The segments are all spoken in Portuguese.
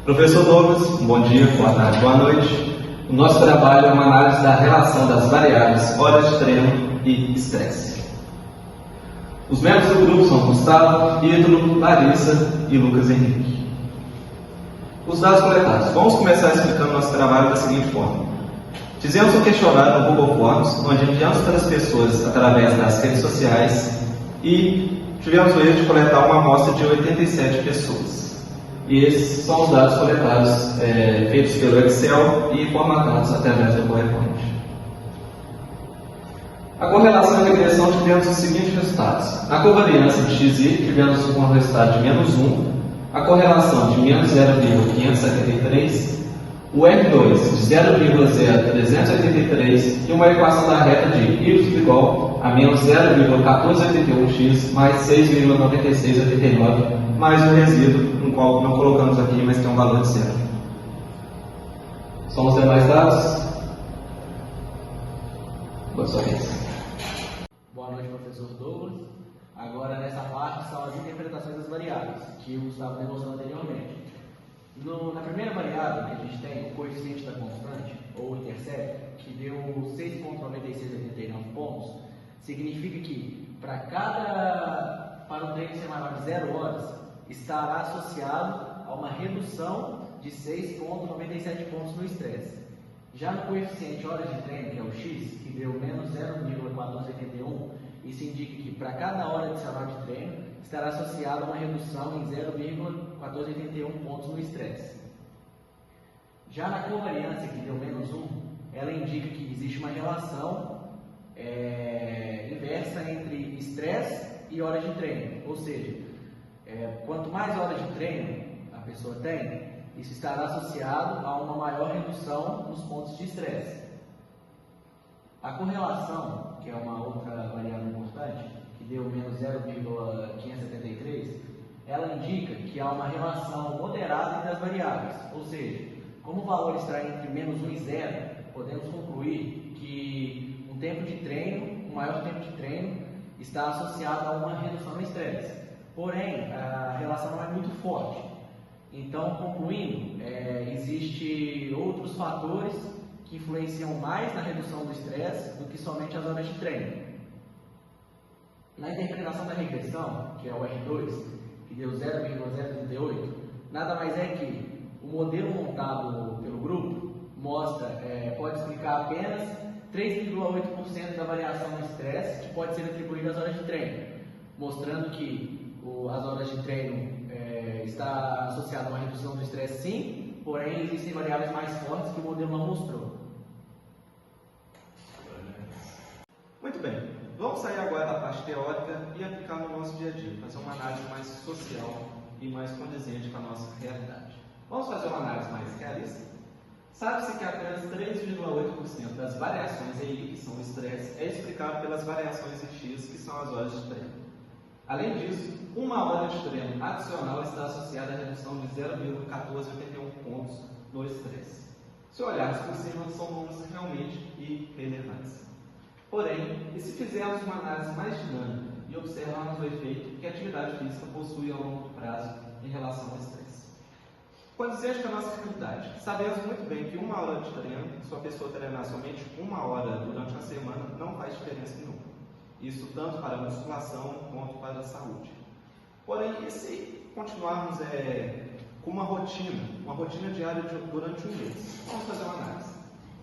Professor Douglas, bom dia, boa tarde, boa noite. O nosso trabalho é uma análise da relação das variáveis horas de treino e estresse. Os membros do grupo são Gustavo, Ídolo, Larissa e Lucas Henrique. Os dados coletados. Vamos começar explicando nosso trabalho da seguinte forma. Fizemos um questionário no Google Forms, onde enviamos para as pessoas através das redes sociais e tivemos o erro de coletar uma amostra de 87 pessoas. E esses são os dados coletados, feitos pelo Excel e formatados através do PowerPoint. A correlação e regressão tivemos os seguintes resultados. Na covariância de XY tivemos um resultado de -1, a correlação de -0,573, o R2 de 0,0383 e uma equação da reta de y igual a menos 0,1481x mais 6,9689 mais o resíduo, no qual não colocamos aqui, mas tem um valor de zero. São os demais dados. Boa sorte. Boa noite, professor Douglas. Agora, nessa parte, são as interpretações das variáveis, que o Gustavo demonstrou anteriormente. Na primeira variável que a gente tem, o coeficiente da constante, ou intercept, que deu 6,9689 pontos, significa que para um treino semanal de 0 horas, estará associado a uma redução de 6,97 pontos no estresse. Já no coeficiente horas de treino, que é o X, que deu menos 0,1481, isso indica que para cada hora adicional de treino estará associado a uma redução em 0,1481 pontos no estresse. Já na covariância, que deu -1, ela indica que existe uma relação inversa entre estresse e horas de treino, ou seja, quanto mais horas de treino a pessoa tem, isso estará associado a uma maior redução nos pontos de estresse. A correlação, que é uma outra variável importante, que deu menos 0,573, ela indica que há uma relação moderada entre as variáveis, ou seja, como o valor está entre -1 e 0, podemos concluir que um maior tempo de treino está associado a uma redução no estresse. Porém, a relação não é muito forte. Então, concluindo, existem outros fatores que influenciam mais na redução do estresse do que somente as horas de treino. Na interpretação da regressão, que é o R2, que deu 0,038, nada mais é que o modelo montado pelo grupo pode explicar apenas 3,8% da variação no estresse que pode ser atribuída às horas de treino, mostrando que as horas de treino está associado a uma redução do estresse sim, porém existem variáveis mais fortes que o modelo não mostrou. Muito bem, vamos sair agora da parte teórica e aplicar no nosso dia a dia, fazer uma análise mais social e mais condizente com a nossa realidade. Vamos fazer uma análise mais realista? Sabe-se que apenas 3,8% das variações EI, que são o estresse, é explicado pelas variações em X, que são as horas de treino. Além disso, uma hora de treino adicional está associada à redução de 0,1481 pontos no estresse. Se olharmos por cima, são números realmente irrelevantes. Porém, e se fizermos uma análise mais dinâmica e observarmos o efeito que a atividade física possui ao longo do prazo em relação ao estresse? Condizente com a nossa realidade, sabemos muito bem que uma hora de treino, se a pessoa treinar somente uma hora durante a semana, não faz diferença nenhuma. Isso tanto para a musculação quanto para a saúde. Porém, e se continuarmos com uma rotina diária durante um mês? Vamos fazer uma análise.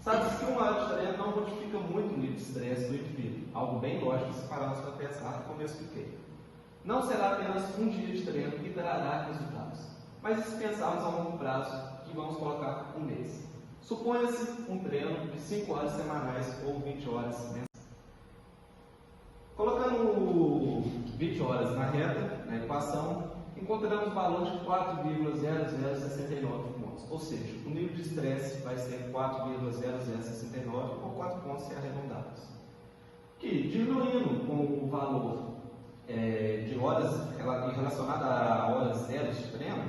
Sabe-se que uma hora de treino não modifica muito o nível de estresse do indivíduo, algo bem lógico se pararmos para pensar, como eu expliquei. Não será apenas um dia de treino que trará resultados, mas e se pensarmos a longo prazo, que vamos colocar um mês? Suponha-se um treino de 5 horas semanais ou 20 horas mensais. Colocando 20 horas na reta, na equação, encontramos o valor de 4,0069 pontos. Ou seja, o nível de estresse vai ser 4,0069 ou 4 pontos se arredondados. Que, diminuindo com o valor de horas relacionado a horas zeros de treino,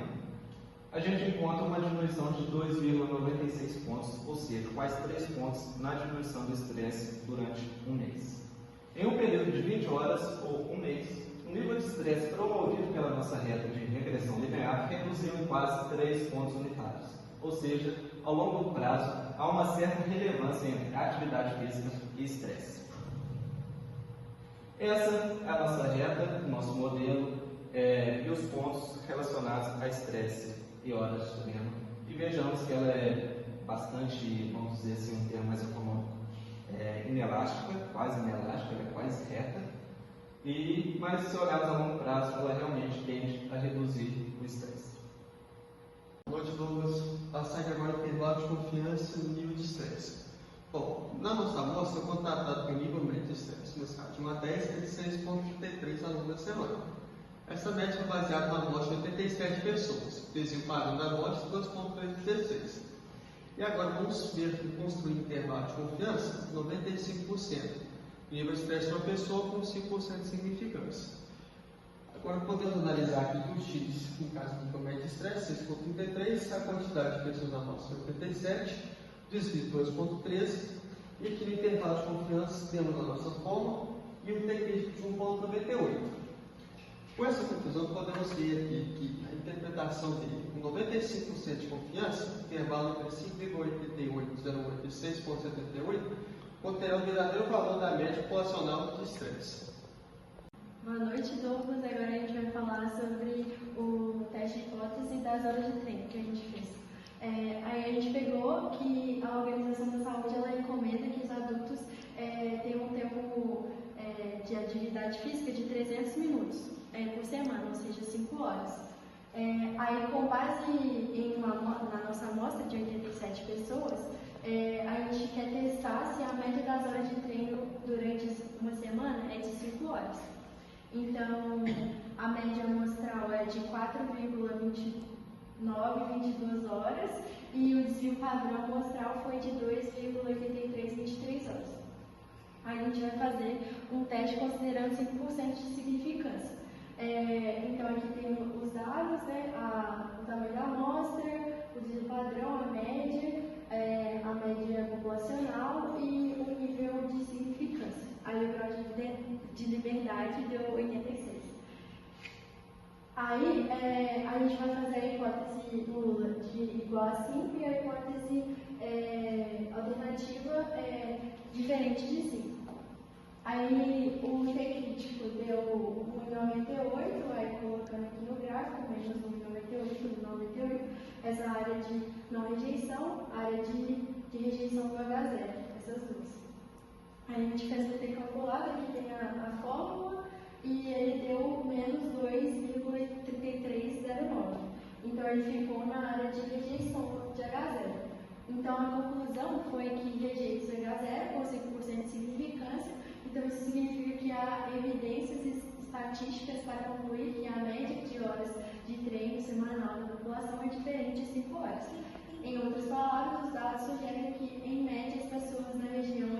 a gente encontra uma diminuição de 2,96 pontos, ou seja, quase 3 pontos na diminuição do estresse durante um mês. Em um período de 20 horas ou um mês, o nível de estresse promovido pela nossa reta de regressão linear reduziu em quase 3 pontos unitários. Ou seja, ao longo do prazo, há uma certa relevância entre atividade física e estresse. Essa é a nossa reta, o nosso modelo e os pontos relacionados a estresse e horas de treino. E vejamos que ela é bastante, vamos dizer assim, um termo mais econômico, inelástica, quase inelástica, ela é quase reta. Mas se olharmos a longo prazo, ela realmente tende a reduzir o estresse. Boa noite, Douglas. Passar aqui agora o intervalo de confiança no nível de estresse. Bom, na nossa amostra, o contratado com nível médio de estresse no escala de 1 a 10 é de 6,33 ao longo da semana. Essa média foi baseada na amostra de 87 pessoas. O desvio padrão da amostra 2,316. E agora vamos ver que construir intervalo de confiança 95%. Nível de estresse de uma pessoa com 5% de significância. Agora podemos analisar aqui os X, no caso do médio de estresse, 6,33, a quantidade de pessoas na amostra 87, desvio 2,13, e aqui no intervalo de confiança temos a nossa forma e um TQ de 1,98. Com essa conclusão, podemos ver aqui que a interpretação dele, com 95% de confiança, intervalo entre 5,8808 e 6,78, conterá o verdadeiro valor da média populacional de estresse. Boa noite, Douglas. Agora a gente vai falar sobre o teste de hipótese das horas de treino que a gente fez. Aí a gente pegou que a Organização da Saúde ela recomenda que os adultos tenham um tempo de atividade física de 300 minutos por semana, ou seja, 5 horas. Aí, com base na nossa amostra de 87 pessoas, a gente quer testar se a média das horas de treino durante uma semana é de 5 horas. Então, a média amostral é de 4,2922 horas e o desvio padrão amostral foi de 2,8323 horas. Aí a gente vai fazer um teste considerando 5% de significância. Então, aqui tem os dados, né, o tamanho da amostra, o desvio padrão, a média populacional e o nível de significância. Aí o grau de liberdade deu 86. Aí a gente vai fazer a hipótese nula de igual a 5 e a hipótese alternativa diferente de 5. Aí o T crítico deu 1,98, aí colocando aqui no gráfico, menos 1,98, essa área de não rejeição, área de rejeição do H0, essas duas. Aí a gente fez o T calculado, aqui tem a fórmula, e ele deu menos 2,3309. Então ele ficou na área de rejeição de H0. Então a conclusão foi que rejeita o H0 com 5% de significância. Então isso significa que há evidências estatísticas para concluir que a média de horas de treino semanal da população é diferente de 5 horas. Em outras palavras, os dados sugerem que, em média, as pessoas na região